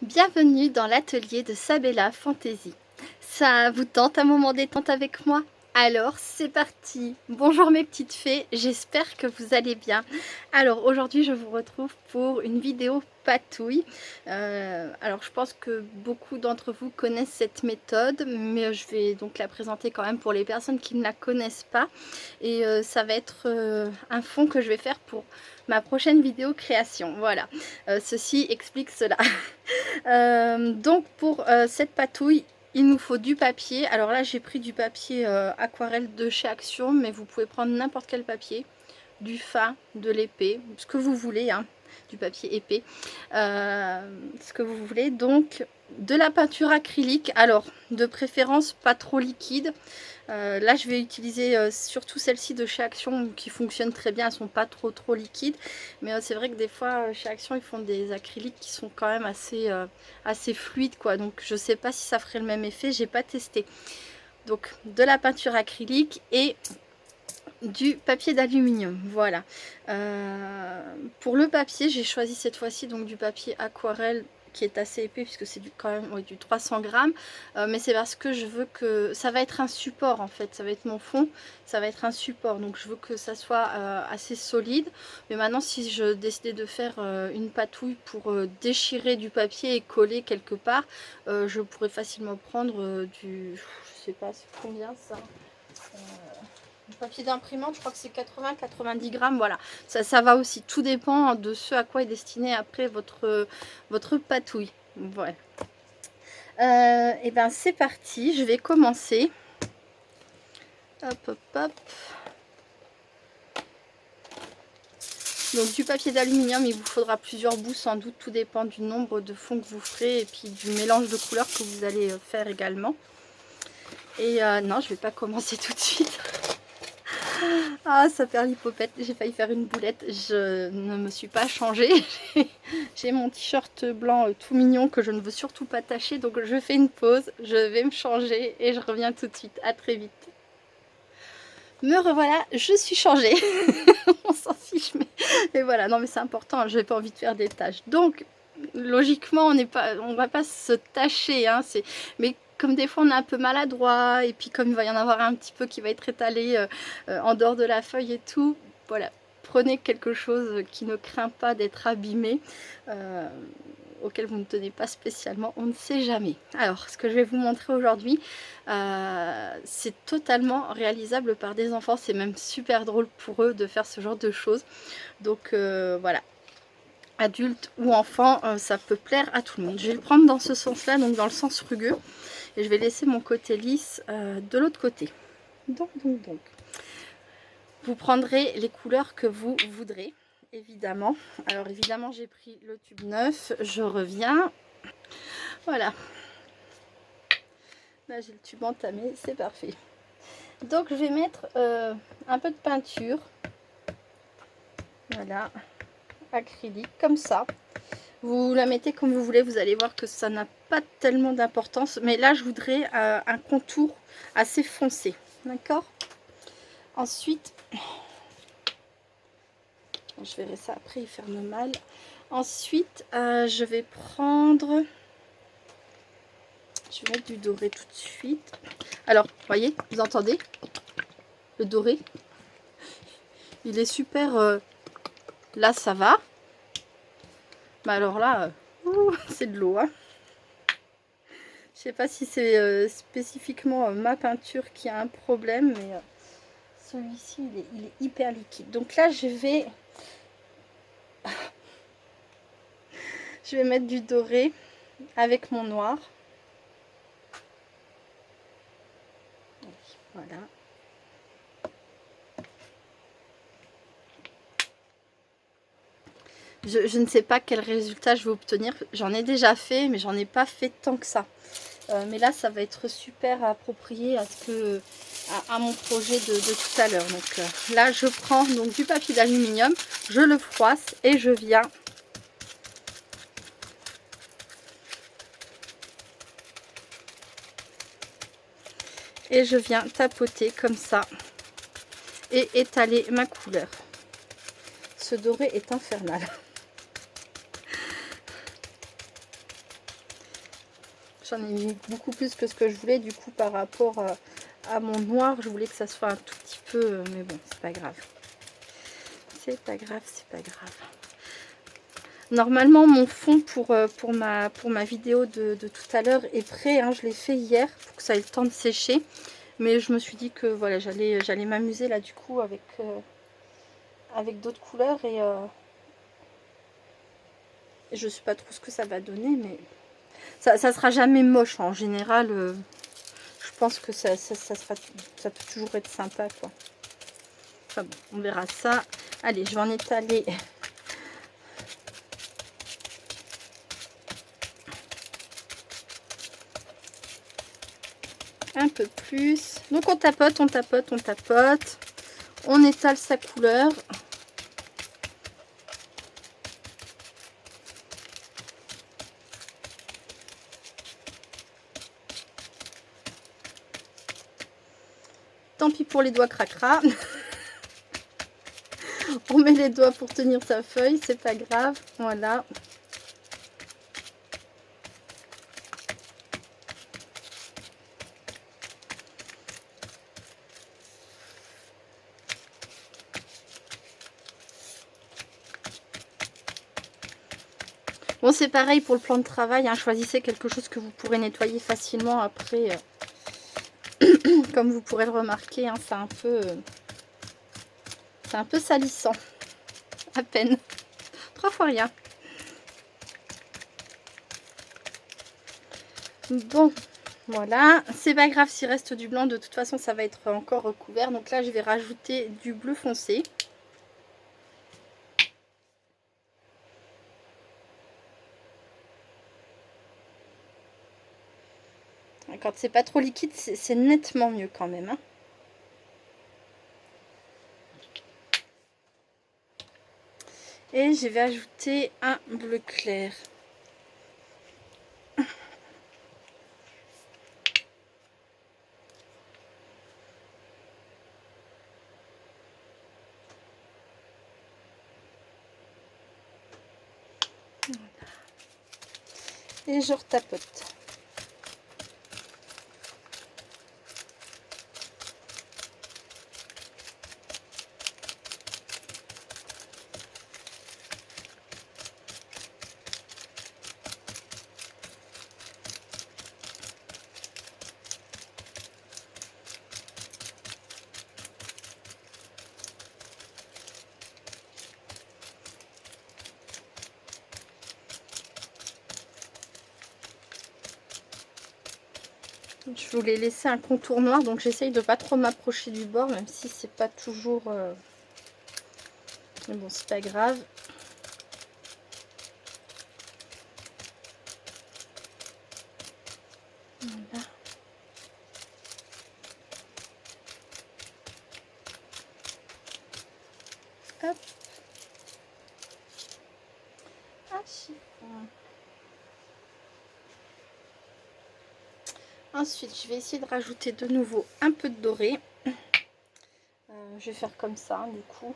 Bienvenue dans l'atelier de Sabella Fantasy. Ça vous tente un moment détente avec moi? Alors c'est parti. Bonjour mes petites fées, j'espère que vous allez bien. Alors aujourd'hui je vous retrouve pour une vidéo patouille. Alors je pense que beaucoup d'entre vous connaissent cette méthode, mais je vais donc la présenter quand même pour les personnes qui ne la connaissent pas. Et ça va être un fond que je vais faire pour ma prochaine vidéo création. Voilà, ceci explique cela. Donc pour cette patouille, il nous faut du papier. Alors là j'ai pris du papier aquarelle de chez Action, mais vous pouvez prendre n'importe quel papier, du fin, de l'épais, ce que vous voulez, hein, du papier épais, ce que vous voulez. Donc de la peinture acrylique, alors de préférence pas trop liquide. Là je vais utiliser surtout celle-ci de chez Action qui fonctionne très bien, elles sont pas trop liquides, mais c'est vrai que des fois chez Action ils font des acryliques qui sont quand même assez fluides quoi, donc je sais pas si ça ferait le même effet, j'ai pas testé. Donc de la peinture acrylique et du papier d'aluminium, voilà. Pour le papier j'ai choisi cette fois-ci donc du papier aquarelle qui est assez épais puisque c'est quand même du 300 grammes, mais c'est parce que je veux que ça va être un support en fait, ça va être mon fond, ça va être un support, donc je veux que ça soit assez solide. Mais maintenant si je décidais de faire une patouille pour déchirer du papier et coller quelque part, je pourrais facilement prendre du, je sais pas c'est combien ça, papier d'imprimante, je crois que c'est 80-90 grammes, voilà, ça va aussi, tout dépend de ce à quoi est destiné après votre patouille. Voilà. Et ben c'est parti, je vais commencer. Hop hop hop. Donc du papier d'aluminium, il vous faudra plusieurs bouts sans doute, tout dépend du nombre de fonds que vous ferez et puis du mélange de couleurs que vous allez faire également. Et non, je vais pas commencer tout de suite. Ah, ça perd l'hypopète, j'ai failli faire une boulette, je ne me suis pas changée. J'ai mon t-shirt blanc tout mignon que je ne veux surtout pas tacher, donc je fais une pause, je vais me changer et je reviens tout de suite. À très vite. Me revoilà, je suis changée. On s'en fiche, mais voilà, non mais c'est important, je n'ai pas envie de faire des tâches. Donc, logiquement, on va pas se tâcher, hein, mais comme des fois on est un peu maladroit, et puis comme il va y en avoir un petit peu qui va être étalé en dehors de la feuille et tout, voilà, prenez quelque chose qui ne craint pas d'être abîmé, auquel vous ne tenez pas spécialement, on ne sait jamais. Alors, ce que je vais vous montrer aujourd'hui, c'est totalement réalisable par des enfants, c'est même super drôle pour eux de faire ce genre de choses. Donc voilà, adulte ou enfant, ça peut plaire à tout le monde. Je vais le prendre dans ce sens-là, donc dans le sens rugueux, et je vais laisser mon côté lisse de l'autre côté. Donc, vous prendrez les couleurs que vous voudrez, évidemment. Alors évidemment, j'ai pris le tube neuf, je reviens. Voilà. Là, j'ai le tube entamé, c'est parfait. Donc, je vais mettre un peu de peinture. Voilà, acrylique, comme ça. Vous la mettez comme vous voulez, vous allez voir que ça n'a pas tellement d'importance. Mais là, je voudrais un contour assez foncé. D'accord? Ensuite, je verrai ça après, il ferme mal. Ensuite, je vais prendre... Je vais mettre du doré tout de suite. Alors, voyez, vous entendez? Le doré. Il est super... là, ça va. Mais alors là, c'est de l'eau, hein. Je sais pas si c'est spécifiquement ma peinture qui a un problème, mais celui-ci il est hyper liquide. Donc là je vais mettre du doré avec mon noir. Voilà. Je ne sais pas quel résultat je vais obtenir. J'en ai déjà fait, mais j'en ai pas fait tant que ça. Mais là, ça va être super approprié à mon projet de tout à l'heure. Donc là, je prends donc du papier d'aluminium, je le froisse et je viens tapoter comme ça et étaler ma couleur. Ce doré est infernal. J'en ai mis beaucoup plus que ce que je voulais. Du coup, par rapport à mon noir, je voulais que ça soit un tout petit peu... mais bon, c'est pas grave. C'est pas grave, c'est pas grave. Normalement, mon fond pour ma vidéo de tout à l'heure est prêt. Hein. Je l'ai fait hier pour que ça ait le temps de sécher. Mais je me suis dit que voilà, j'allais m'amuser là du coup avec d'autres couleurs. Et je sais pas trop ce que ça va donner. Mais ça sera jamais moche. En général, je pense que ça peut toujours être sympa, quoi. Enfin bon, on verra ça. Allez, je vais en étaler... un peu plus. Donc on tapote, on tapote, on tapote. On étale sa couleur. Tant pis pour les doigts cracra. On met les doigts pour tenir sa feuille, c'est pas grave. Voilà. Bon, c'est pareil pour le plan de travail. Hein. Choisissez quelque chose que vous pourrez nettoyer facilement après. Comme vous pourrez le remarquer, hein, c'est un peu salissant. À peine. 3 fois rien. Bon, voilà. C'est pas grave s'il reste du blanc. De toute façon, ça va être encore recouvert. Donc là, je vais rajouter du bleu foncé. Quand c'est pas trop liquide, c'est nettement mieux quand même. Hein. Et je vais ajouter un bleu clair. Voilà. Et je retapote. Je voulais laisser un contour noir, donc j'essaye de pas trop m'approcher du bord, même si c'est pas toujours... Mais bon, c'est pas grave. Voilà. Hop. Ah, chiffon. Ensuite, je vais essayer de rajouter de nouveau un peu de doré. Je vais faire comme ça, du coup.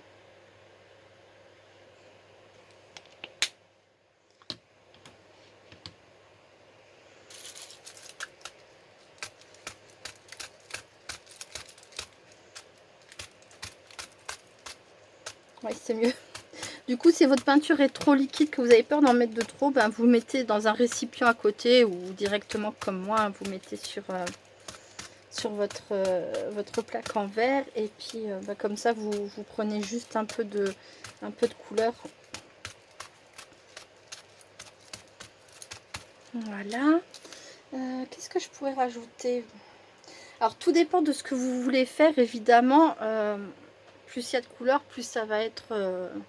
Oui, c'est mieux. Du coup, si votre peinture est trop liquide, que vous avez peur d'en mettre de trop, ben, vous mettez dans un récipient à côté ou directement comme moi, vous mettez sur votre plaque en verre. Et puis, ben, comme ça, vous prenez juste un peu de couleur. Voilà. Qu'est-ce que je pourrais rajouter? Alors, tout dépend de ce que vous voulez faire, évidemment. Plus il y a de couleurs, plus ça va être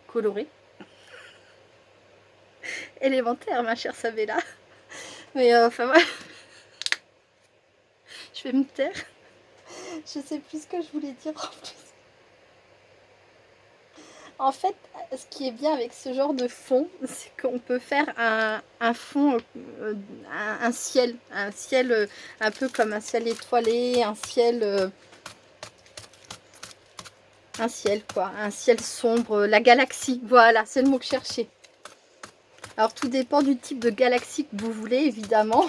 coloré. Élémentaire, ma chère Sabella. Mais enfin, voilà. Je vais me taire. Je sais plus ce que je voulais dire en plus. En fait, ce qui est bien avec ce genre de fond, c'est qu'on peut faire un fond, un ciel un peu comme un ciel étoilé, un ciel quoi, un ciel sombre, la galaxie, voilà, c'est le mot que je cherchais. Alors tout dépend du type de galaxie que vous voulez, évidemment.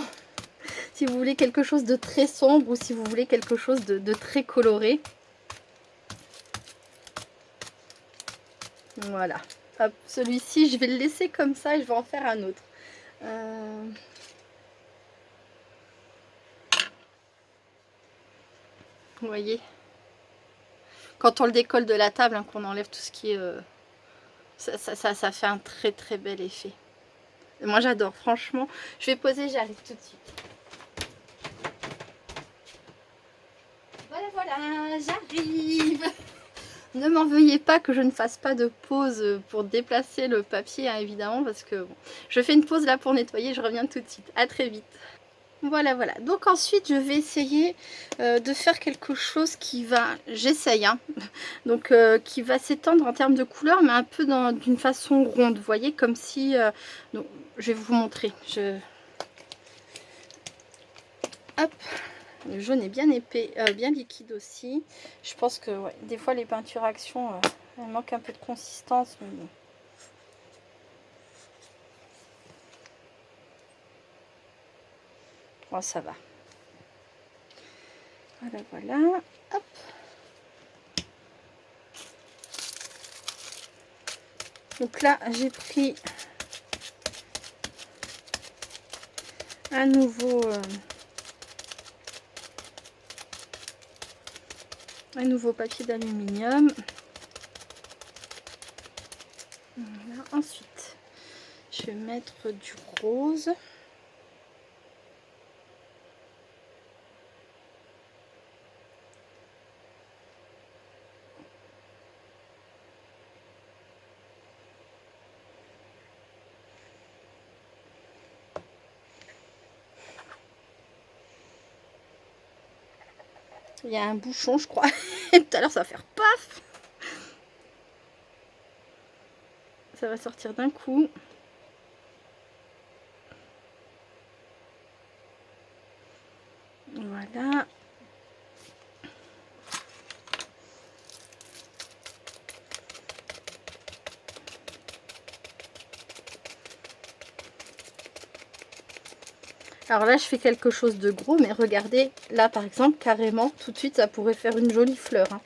Si vous voulez quelque chose de très sombre ou si vous voulez quelque chose de très coloré. Voilà. Hop, celui-ci, je vais le laisser comme ça et je vais en faire un autre. Vous voyez, quand on le décolle de la table, hein, qu'on enlève tout ce qui est... ça fait un très très bel effet. Et moi j'adore, franchement. Je vais poser, j'arrive tout de suite. Voilà, j'arrive. Ne m'en veuillez pas que je ne fasse pas de pause pour déplacer le papier, hein, évidemment, parce que bon, je fais une pause là pour nettoyer, je reviens tout de suite. À très vite. Voilà, voilà. Donc ensuite, je vais essayer de faire quelque chose qui va... J'essaye, hein. Donc qui va s'étendre en termes de couleur, mais un peu d'une façon ronde. Vous voyez, comme si... donc, je vais vous montrer. Hop. Le jaune est bien épais, bien liquide aussi. Je pense que ouais, des fois les peintures action, elles manquent un peu de consistance, mais bon. Bon, ça va. Voilà, voilà. Hop. Donc là, j'ai pris un nouveau papier d'aluminium. Voilà. Ensuite, je vais mettre du rose. Il y a un bouchon, je crois. Tout à l'heure, ça va faire paf. Ça va sortir d'un coup. Voilà. Alors là, je fais quelque chose de gros, mais regardez, là par exemple, carrément, tout de suite, ça pourrait faire une jolie fleur, hein.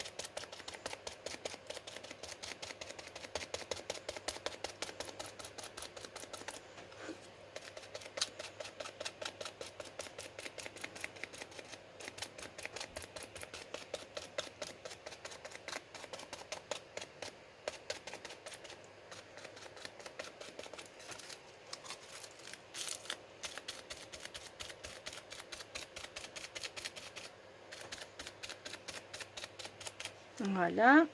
Voilà.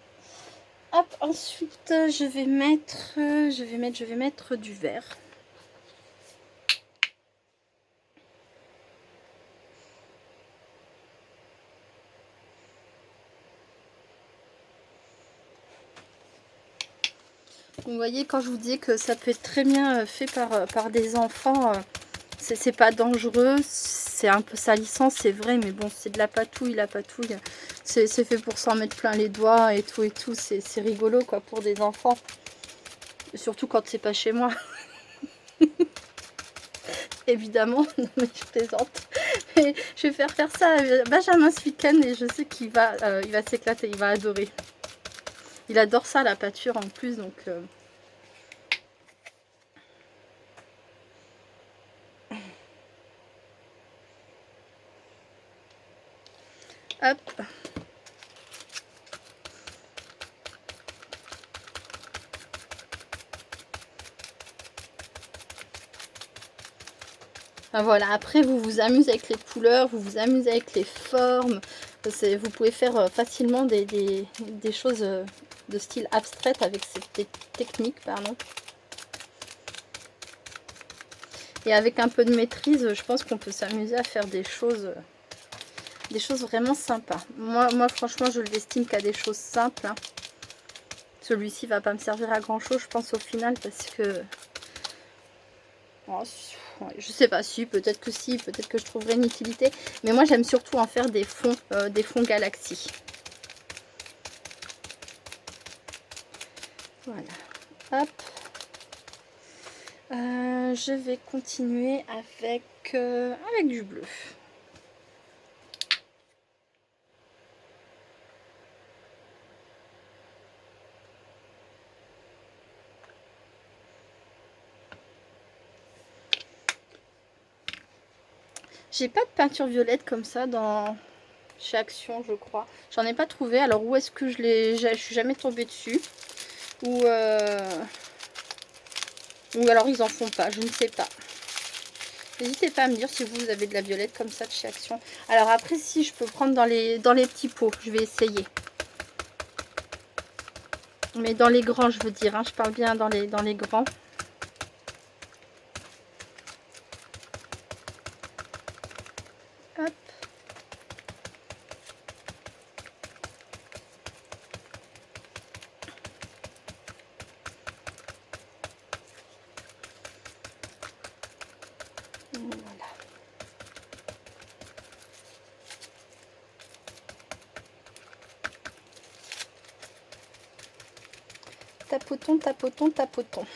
Hop, ensuite, je vais mettre du vert. Vous voyez, quand je vous dis que ça peut être très bien fait par des enfants, c'est pas dangereux, c'est un peu salissant, c'est vrai, mais bon, c'est de la patouille, c'est fait pour s'en mettre plein les doigts et tout, c'est rigolo, quoi, pour des enfants. Surtout quand c'est pas chez moi. Évidemment, non mais je plaisante. Mais je vais faire ça à Benjamin ce week-end et je sais qu'il va, il va s'éclater, il va adorer. Il adore ça, la pâture en plus, donc... Hop. Enfin, voilà, après vous vous amusez avec les couleurs, vous vous amusez avec les formes. Vous pouvez faire facilement des choses de style abstraite avec cette technique, pardon. Et avec un peu de maîtrise, je pense qu'on peut s'amuser à faire des choses vraiment sympas. Moi franchement, je l'estime qu'à des choses simples, hein. Celui-ci va pas me servir à grand chose, je pense, au final, parce que... Oh, je sais pas, si, peut-être que je trouverai une utilité. Mais moi, j'aime surtout en faire des fonds galaxie. Voilà. Hop. Je vais continuer avec du bleu. J'ai pas de peinture violette comme ça chez Action, je crois. J'en ai pas trouvé. Alors où est-ce que je suis jamais tombée dessus. Ou alors ils en font pas, je ne sais pas. N'hésitez pas à me dire si vous avez de la violette comme ça de chez Action. Alors après, si je peux prendre dans les petits pots, je vais essayer. Mais dans les grands, je veux dire, hein, je parle bien dans les grands. Hop. Voilà. Tapotons, tapotons, tapotons.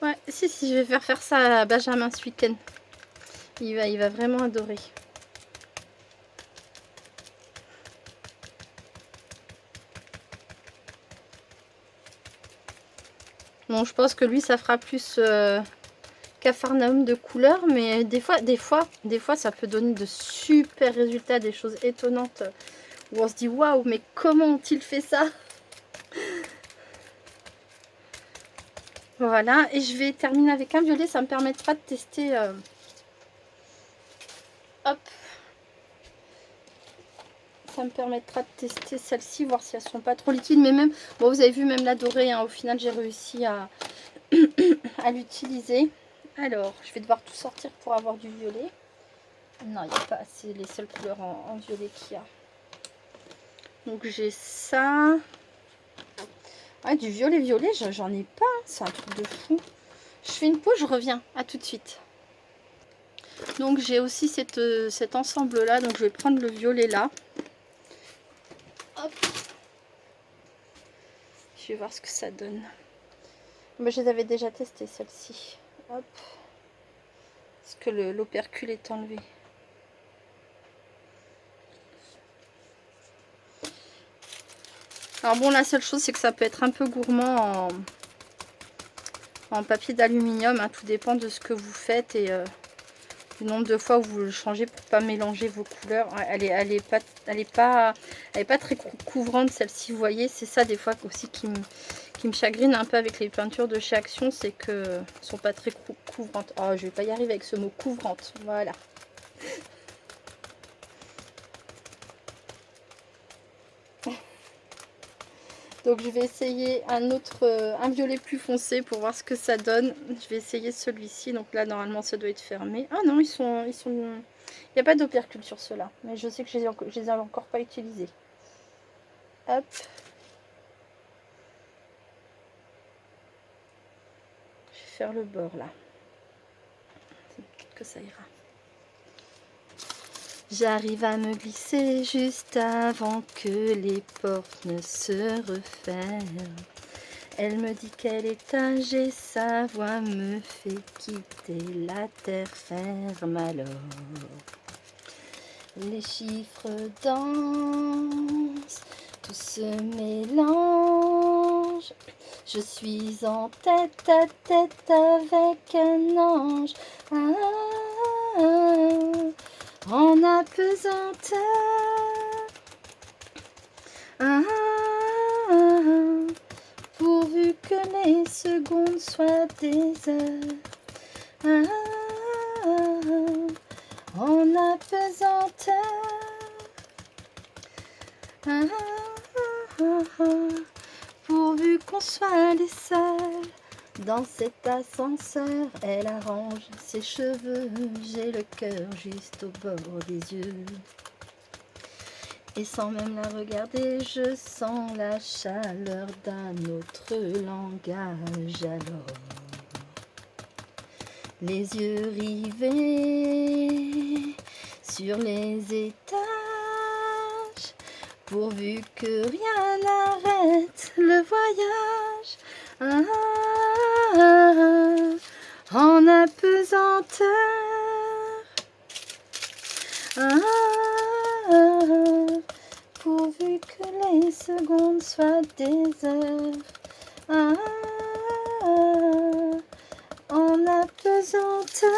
Ouais, si, je vais faire ça à Benjamin ce week-end. Il va vraiment adorer. Bon, je pense que lui, ça fera plus Capharnaüm de couleurs, mais des fois, ça peut donner de super résultats, des choses étonnantes où on se dit waouh, mais comment ont-ils fait ça? Voilà, et je vais terminer avec un violet, ça me permettra de tester. Hop, ça me permettra de tester celles-ci, voir si elles sont pas trop liquides. Mais même, bon, vous avez vu, même la dorée, hein, au final, j'ai réussi à l'utiliser. Alors, je vais devoir tout sortir pour avoir du violet. Non, il n'y a pas, c'est les seules couleurs en violet qu'il y a. Donc j'ai ça. Ah, du violet, j'en ai pas, hein, c'est un truc de fou. Je fais une pause, je reviens, à tout de suite. Donc j'ai aussi cet ensemble là, donc je vais prendre le violet là. Hop. Je vais voir ce que ça donne. Mais je les avais déjà testées celles-ci. Hop. Parce que l'opercule est enlevé. Alors bon, la seule chose c'est que ça peut être un peu gourmand en papier d'aluminium, hein, tout dépend de ce que vous faites et le nombre de fois où vous le changez pour pas mélanger vos couleurs. Elle est pas très couvrante celle-ci, vous voyez. C'est ça des fois aussi qui me chagrine un peu avec les peintures de chez Action, c'est que sont pas très couvrantes. Oh, je vais pas y arriver avec ce mot couvrante. Voilà. Donc je vais essayer un violet plus foncé pour voir ce que ça donne. Je vais essayer celui-ci. Donc là normalement ça doit être fermé. Ah non, il n'y a pas d'opercule sur ceux-là. Mais je sais que je les ai encore pas utilisés. Hop. Je vais faire le bord là. Peut-être que ça ira. J'arrive à me glisser juste avant que les portes ne se referment. Elle me dit qu'elle est âgée, sa voix me fait quitter la terre ferme alors. Les chiffres dansent, tout se mélange. Je suis en tête à tête avec un ange. En apesanteur. Pourvu que les secondes soient des heures. En apesanteur. Pourvu qu'on soit les seuls. Dans cet ascenseur, elle arrange ses cheveux. J'ai le cœur juste au bord des yeux. Et sans même la regarder, je sens la chaleur d'un autre langage alors. Les yeux rivés sur les étages, pourvu que rien n'arrête le voyage. En apesanteur. Pourvu que les secondes soient des heures. En apesanteur.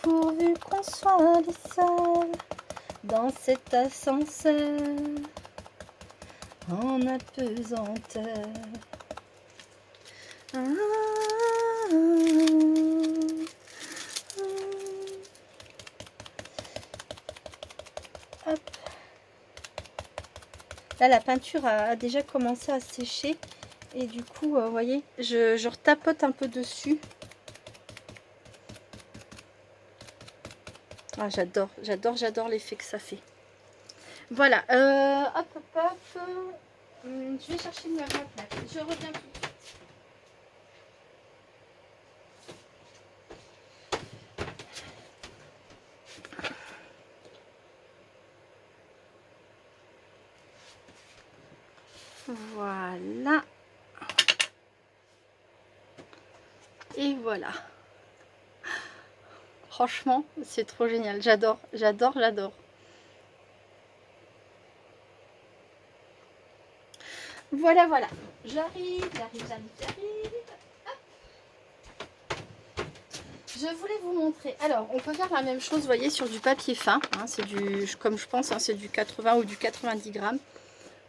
Pourvu qu'on soit les seuls dans cet ascenseur. En apesanteur. Hop. Là, la peinture a déjà commencé à sécher. Et du coup, vous voyez, je retapote un peu dessus. Ah, j'adore l'effet que ça fait. Voilà. Hop, hop, hop. Je vais chercher une plaque. Je reviens tout de suite. Voilà. Et voilà. Franchement, c'est trop génial. J'adore. Voilà. J'arrive. Hop. Je voulais vous montrer. Alors, on peut faire la même chose, vous voyez, sur du papier fin. Hein, c'est du, comme je pense, hein, c'est du 80 ou du 90 grammes.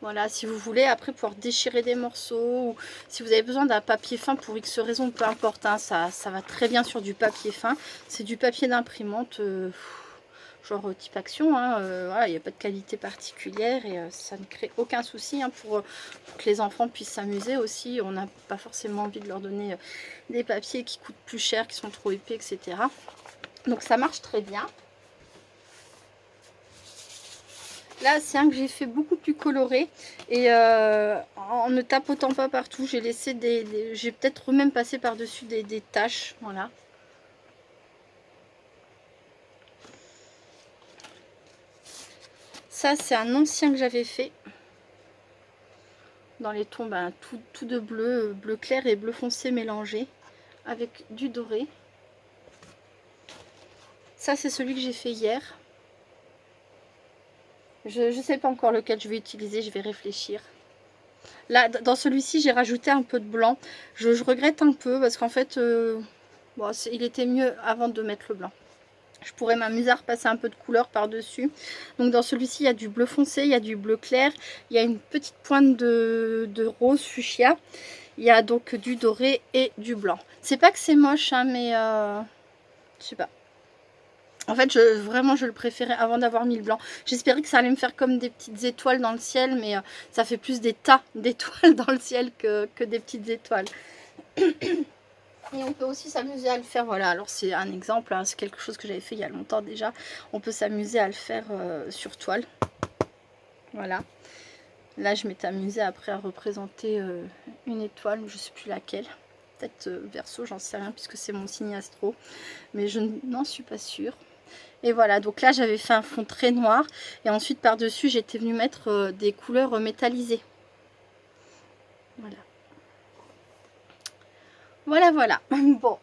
Voilà, si vous voulez après pouvoir déchirer des morceaux, ou si vous avez besoin d'un papier fin pour X raison, peu importe, hein, ça va très bien sur du papier fin. C'est du papier d'imprimante, genre type Action, hein, voilà, il n'y a pas de qualité particulière et ça ne crée aucun souci, hein, pour que les enfants puissent s'amuser aussi. On n'a pas forcément envie de leur donner des papiers qui coûtent plus cher, qui sont trop épais, etc. Donc ça marche très bien. Là, c'est un que j'ai fait beaucoup plus coloré et en ne tapotant pas partout, j'ai laissé j'ai peut-être même passé par-dessus des taches, voilà. Ça, c'est un ancien que j'avais fait dans les tons tout de bleu, bleu clair et bleu foncé mélangé avec du doré. Ça, c'est celui que j'ai fait hier. Je ne sais pas encore lequel je vais utiliser, je vais réfléchir. Là, dans celui-ci, j'ai rajouté un peu de blanc. Je regrette un peu parce qu'en fait, bon, il était mieux avant de mettre le blanc. Je pourrais m'amuser à repasser un peu de couleur par-dessus. Donc dans celui-ci, il y a du bleu foncé, il y a du bleu clair. Il y a une petite pointe de rose fuchsia. Il y a donc du doré et du blanc. C'est pas que c'est moche, hein, mais je sais pas. En fait, vraiment, je le préférais avant d'avoir mis le blanc. J'espérais que ça allait me faire comme des petites étoiles dans le ciel, mais ça fait plus des tas d'étoiles dans le ciel que des petites étoiles. Et on peut aussi s'amuser à le faire, voilà, alors c'est un exemple, hein, c'est quelque chose que j'avais fait il y a longtemps déjà. On peut s'amuser à le faire sur toile. Voilà. Là, je m'étais amusée après à représenter une étoile, je ne sais plus laquelle. Peut-être Verseau, j'en sais rien, puisque c'est mon signe astro. Mais je n'en suis pas sûre. Et voilà, donc là j'avais fait un fond très noir et ensuite par-dessus j'étais venue mettre des couleurs métallisées. Voilà. Bon,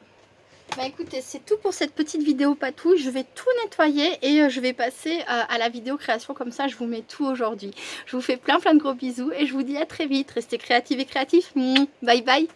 bah écoutez, c'est tout pour cette petite vidéo patouille. Je vais tout nettoyer et je vais passer à la vidéo création, comme ça je vous mets tout aujourd'hui. Je vous fais plein de gros bisous et je vous dis à très vite. Restez créatifs et créatifs. Bye bye.